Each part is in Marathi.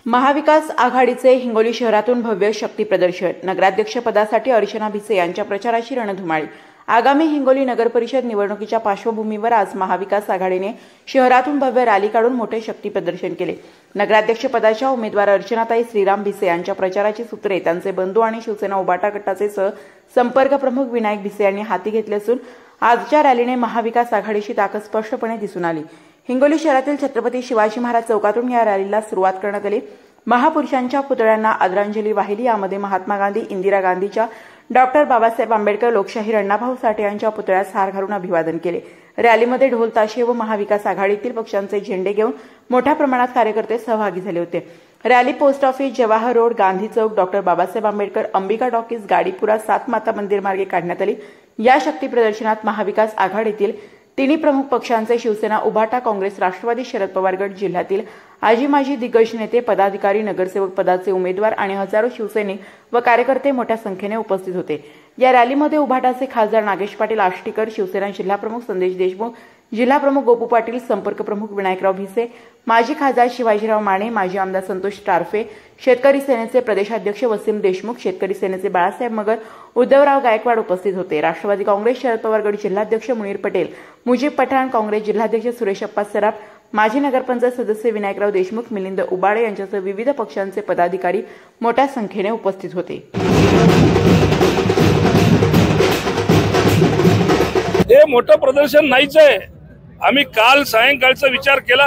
महाविकास आघाडीचे हिंगोली शहरातून भव्य शक्ती प्रदर्शन। नगराध्यक्षपदासाठी अर्चना भिसे यांच्या प्रचाराची रणधुमाळी। आगामी हिंगोली नगर परिषद निवडणुकीच्या पार्श्वभूमीवर आज महाविकास आघाडीने शहरातून भव्य रॅली काढून मोठे शक्ती प्रदर्शन केले। नगराध्यक्षपदाच्या उमेदवार अर्चनाताई श्रीराम भिसे यांच्या प्रचाराची सूत्रे त्यांचे बंधू आणि शिवसेना उबाटा गटाचे संपर्क प्रमुख विनायक भिसे यांनी हाती घेतली असून आजच्या रॅलीने महाविकास आघाडीची ताकद स्पष्टपणे दिसून आली। हिंगोली शहरातील छत्रपती शिवाजी महाराज चौकातून या रॅलीला सुरुवात करण्यात आली। महापुरुषांच्या पुतळ्यांना आदरांजली वाहिली। यामध्ये महात्मा गांधी, इंदिरा गांधीच्या, डॉक्टर बाबासाहेब आंबेडकर, लोकशाहीर अण्णाभाऊ साठे यांच्या पुतळ्यास हार घालून अभिवादन केले। रॅलीमध्ये ढोल ताशे व महाविकास आघाडीतील पक्षांचे झेंडे घेऊन मोठ्या प्रमाणात कार्यकर्ते सहभागी झाले होते। Rally post office, Jawahar road, Gandhi Chowk, doctor Babasaheb Ambedkar, Ambika talkies, Gadipura, Sat Mata मंदिर मार्गे काढण्यात आली। या शक्ती प्रदर्शनात महाविकास आघाडीतील तिन्ही प्रमुख पक्षांचे शिवसेना, उबाटा, काँग्रेस, राष्ट्रवादी, शरद पवार गट, जिल्ह्यातील आजी माजी दिग्गज नेते, पदाधिकारी, नगरसेवक पदाचे उमेदवार आणि हजारो शिवसैनिक व कार्यकर्ते मोठ्या संख्येने उपस्थित होते। या रॅलीमध्ये उबाटाचे खासदार नागेश पाटील आष्टीकर, शिवसेना जिल्हाप्रमुख संदेश देशमुख, जिल्हाप्रमुख गोपू पाटील, संपर्क प्रमुख विनायकराव भिसे, माजी खासदार शिवाजीराव माने, माजी आमदार संतोष टारफे, शेतकरी सेनेचे प्रदेशाध्यक्ष वसीम देशमुख, शेतकरी सेनेचे बाळासाहेब मगर, उद्धवराव गायकवाड उपस्थित होते। राष्ट्रवादी काँग्रेस, शरद पवार गट जिल्हाध्यक्ष मुनीर पटेल, मुजीब पठाण, काँग्रेस जिल्हाध्यक्ष सुरेश अप्पा सराफ, माजी नगरपंचायत सदस्य विनायकराव देशमुख, मिलिंद उबाळे यांच्यासह विविध पक्षांचे पदाधिकारी मोठ्या संख्येने उपस्थित होते। हे मोठं प्रदर्शन नाहीच आहे। आम्ही काल सायंकाळचा विचार केला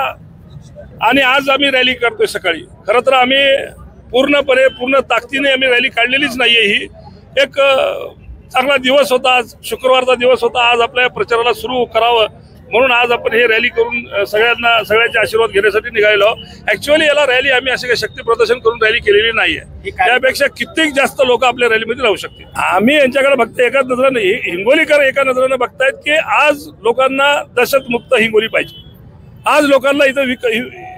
आणि आज आम्ही रॅली करतोय सकाळी। खरं तर आम्ही पूर्ण ताकदीने आम्ही रॅली काढलेलीच नाहीये। ही एक चांगला दिवस होता, आज शुक्रवारचा दिवस होता। आज आपल्या प्रचाराला सुरू करावं म्हणून आज आपण हे रॅली करून सगळ्यांचे आशीर्वाद घेण्यासाठी निघालेलो। ऍक्च्युअली याला रॅली आम्ही असे काही शक्ती प्रदर्शन करून रॅली केलेली नाहीये। त्यापेक्षा कित्येक जास्त लोक आपल्या रॅलीमध्ये राहू शकतील। आम्ही यांच्याकडे फक्त एकाच नजरेने, हिंगोलीकर एका नजरेने बघतायत की आज लोकांना दहशतमुक्त हिंगोली पाहिजे, आज लोकांना इथं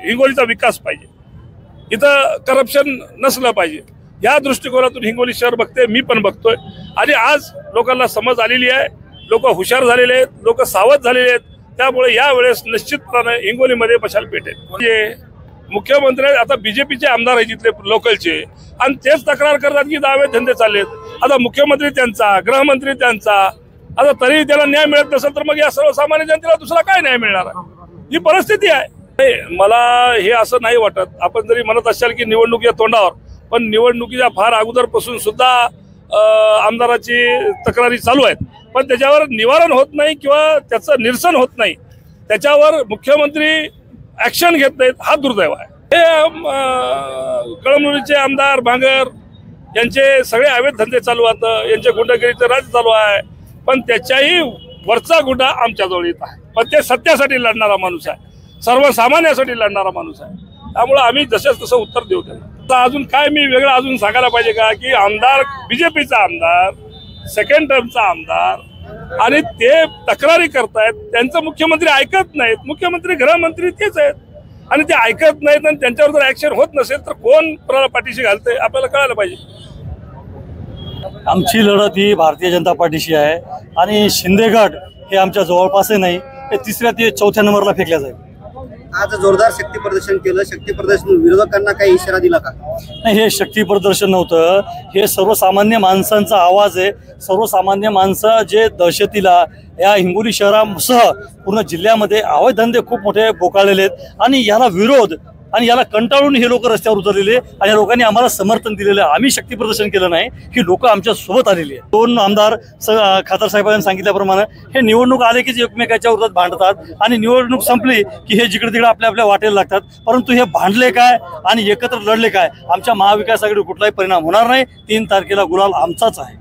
हिंगोलीचा विकास पाहिजे, इथं करप्शन नसलं पाहिजे। या दृष्टिकोनातून हिंगोली शहर बघते, मी पण बघतोय। आणि आज लोकांना समज आलेली आहे, लोक हुशार झालेले आहेत, लोक सावध झालेले आहेत। त्यामुळे यावेळेस निश्चितपणे हिंगोलीमध्ये मशाल पेटेल। म्हणजे मुख्यमंत्री आता बीजेपीचे आमदार आहेत तिथले लोकलचे, आणि तेच तक्रार करतात की दावे धंदे चाललेत। आता मुख्यमंत्री त्यांचा, गृहमंत्री त्यांचा, आता तरी त्याला न्याय मिळत नसेल तर मग या सर्वसामान्य जनतेला दुसरा काय न्याय मिळणार आहे? ही परिस्थिती आहे। मला हे असं नाही वाटत। आपण जरी म्हणत असाल की निवडणुकीच्या तोंडावर, पण निवडणुकीच्या फार अगोदरपासून सुद्धा आमदाराची तक्रारी चालू आहेत, पण त्याच्यावर निवारण होत नाही किंवा त्याचं निरसन होत नाही। त्याच्यावर मुख्यमंत्री ऍक्शन घेत नाहीत, हा दुर्दैव आहे। हे कळमनुरीचे आमदार भांगर यांचे सगळे अवैध धंदे चालू आहेत, यांचे गुंडगिरीचं राज चालू आहे, पण त्याच्याही वरचा गुंडा आमच्याजवळ येत आहे। पण ते सत्यासाठी लढणारा माणूस आहे, सर्वसामान्यासाठी लढणारा माणूस आहे। त्यामुळे आम्ही जसं तसं उत्तर देऊ त्याला। अजून काय मी वेगळं अजून सांगायला पाहिजे का की आमदार बीजेपीचा आमदार, सेकंड टर्मचा आमदार, आणि ते तक्रारी करतायत, त्यांचं मुख्यमंत्री ऐकत नाहीत। मुख्यमंत्री, गृहमंत्री तेच आहेत आणि ते ऐकत नाहीत, आणि त्यांच्यावर जर ऍक्शन होत नसेल तर कोण पाठीशी घालतंय आपल्याला कळायला पाहिजे। आमची लढत ही भारतीय जनता पार्टीशी आहे आणि शिंदे गट हे आमच्या जवळपासही नाही, ते तिसऱ्या ते चौथ्या नंबरला फेकल्या जाईल। आज जोरदार शक्ती प्रदर्शन केलं। शक्ती प्रदर्शन विरोधकांना काही इशारा दिला का? नाही, हे शक्ती प्रदर्शन नव्हतं, हे सर्वसामान्य माणसांचा आवाज आहे। सर्वसामान्य माणसं जे दहशतीला या हिंगोली शहरासह पूर्ण जिल्ह्यामध्ये अवैध धंदे खूप मोठे बोकाळलेले आहेत, आणि याला विरोध आणि याला कंटाळून हे लोक रस्त्यावर उतरलेले, आणि या लोकांनी आम्हाला समर्थन दिलेलं आहे। आम्ही शक्ती प्रदर्शन केलं नाही, ही लोक आमच्या सोबत आलेली आहेत। दोन आमदार खासदार साहेबांनी सांगितल्याप्रमाणे हे निवडणूक आले की एकमेकाच्या विरोधात भांडतात, आणि निवडणूक संपली की हे जिकडे तिकडे आपल्या वाटेला लागतात। परंतु हे भांडले काय आणि एकत्र लढले काय, आमच्या महाविकास आघाडीवर कुठलाही परिणाम होणार नाही। 3 तारखेला गुलाल आमचाच आहे।